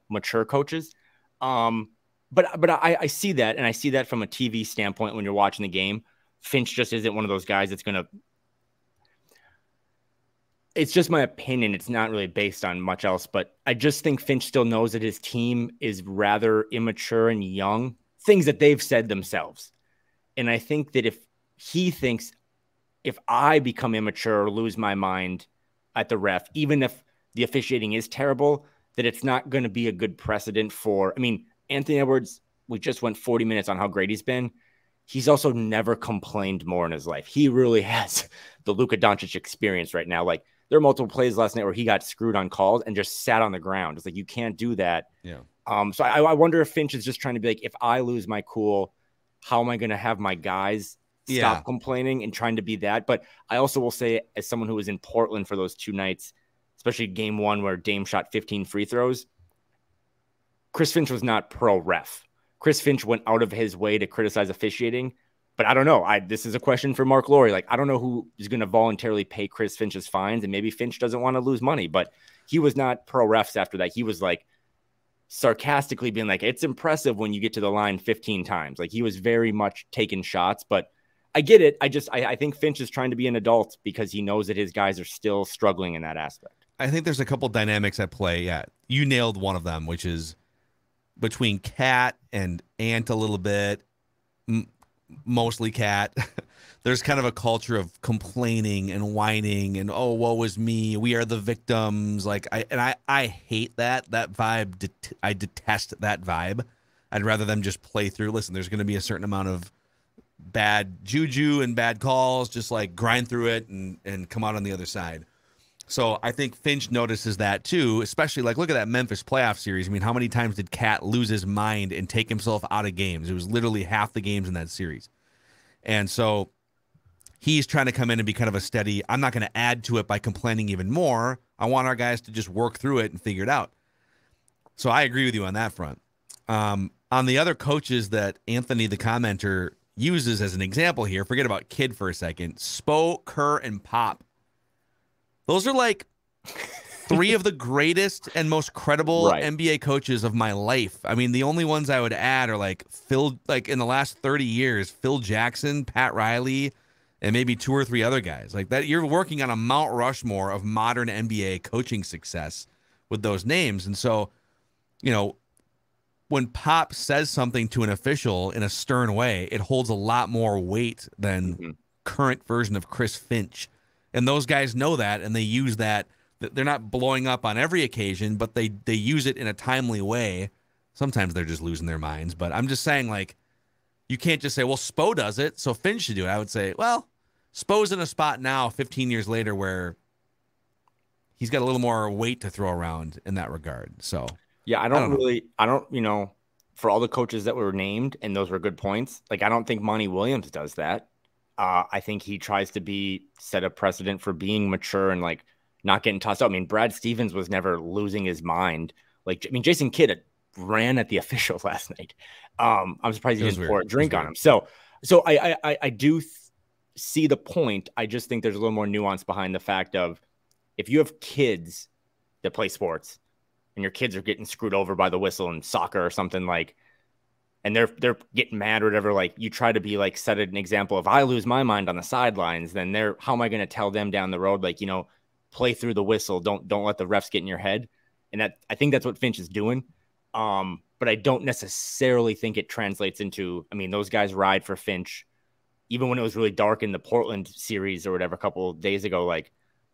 mature coaches. But I see that, and I see that from a TV standpoint when you're watching the game. Finch just isn't one of those guys that's going to – it's just my opinion. It's not really based on much else, but I just think Finch still knows that his team is rather immature and young, things that they've said themselves. And I think that if he thinks – if I become immature or lose my mind at the ref, even if the officiating is terrible, that it's not going to be a good precedent for, Anthony Edwards, we just went 40 minutes on how great he's been. He's also never complained more in his life. He really has the Luka Doncic experience right now. Like, there are multiple plays last night where he got screwed on calls and just sat on the ground. It's like, you can't do that. Yeah. So I wonder if Finch is just trying to be like, if I lose my cool, how am I going to have my guys stop complaining and trying to be that. But I also will say, as someone who was in Portland for those 2 nights, especially game 1 where Dame shot 15 free throws, Chris Finch was not pro ref. Chris Finch went out of his way to criticize officiating. But I don't know. This is a question for Mark Laurie. Like, I don't know who is going to voluntarily pay Chris Finch's fines, and maybe Finch doesn't want to lose money, but he was not pro refs after that. He was like sarcastically being like, it's impressive when you get to the line 15 times. Like, he was very much taking shots, but I get it. I think Finch is trying to be an adult because he knows that his guys are still struggling in that aspect. I think there's a couple dynamics at play. Yeah. You nailed one of them, which is between Cat and Ant a little bit, mostly Cat. There's kind of a culture of complaining and whining and, oh, woe is me, we are the victims. Like, I hate that vibe. I detest that vibe. I'd rather them just play through. Listen, there's going to be a certain amount of bad juju and bad calls, just like grind through it and come out on the other side. So I think Finch notices that too, especially like, look at that Memphis playoff series. I mean, how many times did Cat lose his mind and take himself out of games? It was literally half the games in that series. And so he's trying to come in and be kind of a steady, I'm not going to add to it by complaining even more. I want our guys to just work through it and figure it out. So I agree with you on that front. On the other coaches that Anthony, the commenter, uses as an example here, forget about Kidd for a second, Spo, Kerr, and Pop. Those are like 3 of the greatest and most credible NBA coaches of my life. I mean, the only ones I would add are like Phil, like in the last 30 years, Phil Jackson, Pat Riley, and maybe 2 or 3 other guys. Like that, you're working on a Mount Rushmore of modern NBA coaching success with those names. And so, you know, when Pop says something to an official in a stern way, it holds a lot more weight than current version of Chris Finch. And those guys know that, and they use that. They're not blowing up on every occasion, but they use it in a timely way. Sometimes they're just losing their minds. But I'm just saying, like, you can't just say, well, Spo does it, so Finch should do it. I would say, well, Spo's in a spot now, 15 years later, where he's got a little more weight to throw around in that regard. So, yeah, I don't, you know, for all the coaches that were named, and those were good points, like, I don't think Monty Williams does that. I think he tries to set a precedent for being mature and like not getting tossed out. I mean, Brad Stevens was never losing his mind. Like, I mean, Jason Kidd ran at the officials last night. I'm surprised he didn't pour a drink on him. So I do see the point. I just think there's a little more nuance behind the fact of if you have kids that play sports and your kids are getting screwed over by the whistle in soccer or something, like, and they're getting mad or whatever, like, you try to be like, set an example. If I lose my mind on the sidelines, then how am I going to tell them down the road, like, you know, play through the whistle, don't let the refs get in your head. And I think that's what Finch is doing. But I don't necessarily think it translates into, I mean, those guys ride for Finch, even when it was really dark in the Portland series or whatever, a couple of days ago, like,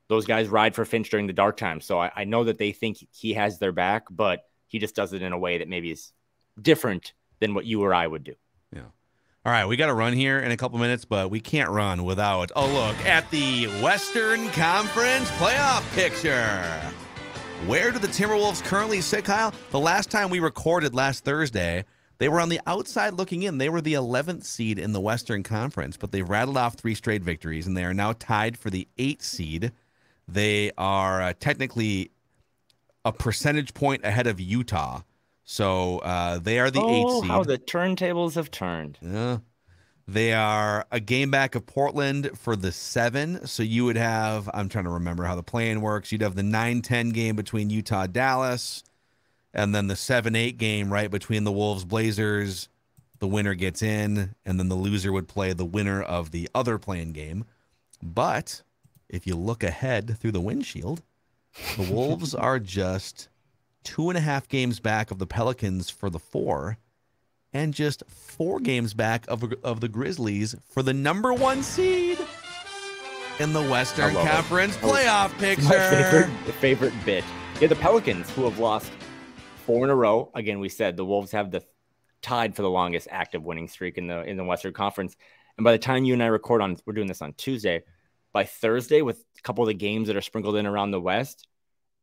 those guys ride for Finch during the dark time. So I know that they think he has their back, but he just does it in a way that maybe is different than what you or I would do. Yeah. All right, we got to run here in a couple minutes, but we can't run without a look at the Western Conference playoff picture. Where do the Timberwolves currently sit, Kyle? The last time we recorded last Thursday, they were on the outside looking in. They were the 11th seed in the Western Conference, but they've rattled off 3 straight victories, and they are now tied for the 8th seed. They are technically a percentage point ahead of Utah. So they are the 8th seed. How the turntables have turned. Yeah. They are a game back of Portland for the 7. So you would have, I'm trying to remember how the play-in works. You'd have the 9-10 game between Utah, Dallas, and then the 7-8 game right between the Wolves, Blazers. The winner gets in, and then the loser would play the winner of the other play-in game. But if you look ahead through the windshield, the Wolves are just 2.5 games back of the Pelicans for the 4, and just 4 games back of the Grizzlies for the number 1 seed in the Western Conference playoff picture. My favorite bit. Yeah, the Pelicans, who have lost 4 in a row. Again, we said the Wolves have the tied for the longest active winning streak in the Western Conference. And by the time you and I record we're doing this on Tuesday, by Thursday, with a couple of the games that are sprinkled in around the West,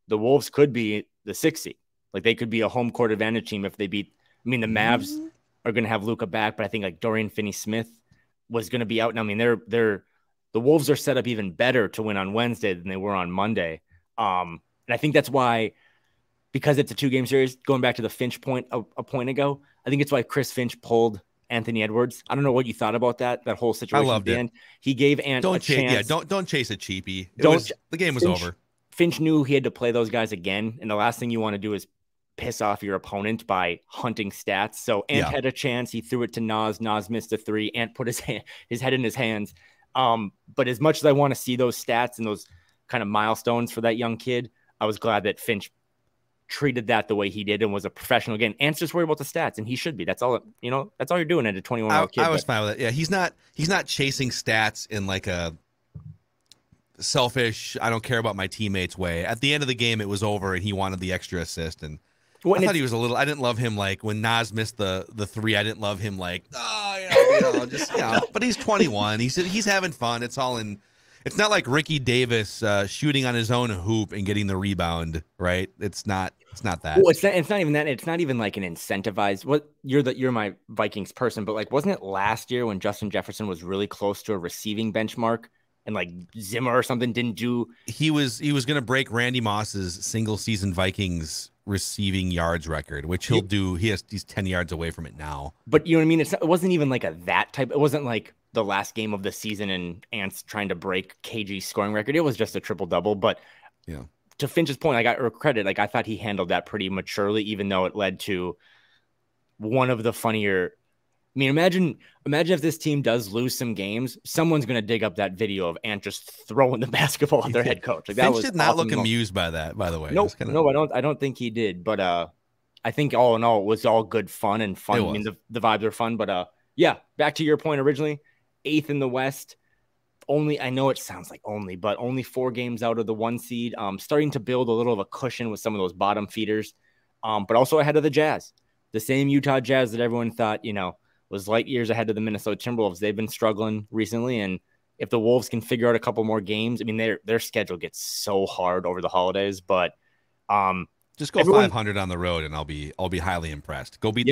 the Wolves could be the 6th seed. Like, they could be a home court advantage team if they beat. I mean, the Mavs are going to have Luka back, but I think like Dorian Finney-Smith was going to be out. And I mean, the Wolves are set up even better to win on Wednesday than they were on Monday. And I think that's why, because it's a 2-game series, going back to the Finch point a point ago, I think it's why Chris Finch pulled Anthony Edwards. I don't know what you thought about that whole situation. I loved at the it. end. He gave Ant a chance. Yeah, don't chase a cheapie. The game was Finch, over. Finch knew he had to play those guys again, and the last thing you want to do is piss off your opponent by hunting stats. So Ant had a chance. He threw it to Nas. Nas missed a 3. Ant put his head in his hands. But as much as I want to see those stats and those kind of milestones for that young kid, I was glad that Finch treated that the way he did and was a professional. Again, Ant's just worried about the stats, and he should be. That's all. That's all you're doing at a 21-year-old kid. I was fine with it. Yeah, he's not chasing stats in like a selfish, I don't care about my teammates way. At the end of the game, it was over, and he wanted the extra assist. And I thought he was I didn't love him like when Nas missed the 3. I didn't love him like, but he's 21. He's having fun. It's all in. It's not like Ricky Davis shooting on his own hoop and getting the rebound, right? It's not that. Well, it's not even that. It's not even like an incentivized. You're my Vikings person, but like, wasn't it last year when Justin Jefferson was really close to a receiving benchmark and like Zimmer or something didn't do? He was going to break Randy Moss's single season Vikings receiving yards record, which he'll do. He's 10 yards away from it now. But you know what I mean? It wasn't even like that type. It wasn't like the last game of the season and Ant's trying to break KG's scoring record. It was just a triple double. But to Finch's point, I got credit. Like, I thought he handled that pretty maturely, even though it led to one of the funnier. I mean, imagine if this team does lose some games, someone's going to dig up that video of Ant just throwing the basketball at their head coach. Like, Finch did not look amused by that, by the way. No, I don't think he did. But I think all in all, it was all good fun and fun. I mean, the vibes are fun. But back to your point originally, 8th in the West. I know it sounds like but only 4 games out of the 1 seed. Starting to build a little of a cushion with some of those bottom feeders, but also ahead of the Jazz, the same Utah Jazz that everyone thought was light years ahead of the Minnesota Timberwolves. They've been struggling recently, and if the Wolves can figure out a couple more games, I mean their schedule gets so hard over the holidays. But just go 500 on the road, and I'll be highly impressed. Go beat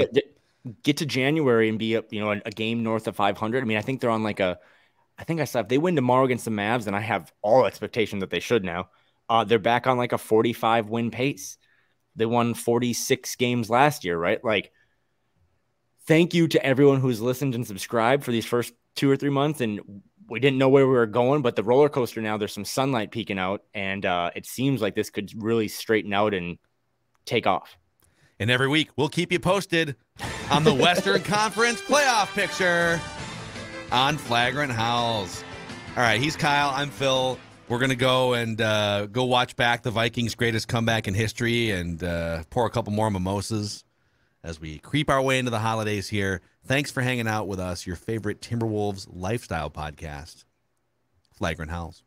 get to January and be up a game north of 500. I mean, I think they're on like I think I saw if they win tomorrow against the Mavs, and I have all expectation that they should now, they're back on like a 45 win pace. They won 46 games last year, right? Like, thank you to everyone who's listened and subscribed for these first 2 or 3 months. And we didn't know where we were going, but the roller coaster now, there's some sunlight peeking out, and it seems like this could really straighten out and take off. And every week, we'll keep you posted on the Western Conference playoff picture on Flagrant Howls. All right, he's Kyle. I'm Phil. We're going to go and go watch back the Vikings' greatest comeback in history and pour a couple more mimosas as we creep our way into the holidays here. Thanks for hanging out with us, your favorite Timberwolves lifestyle podcast, Flagrant Howls.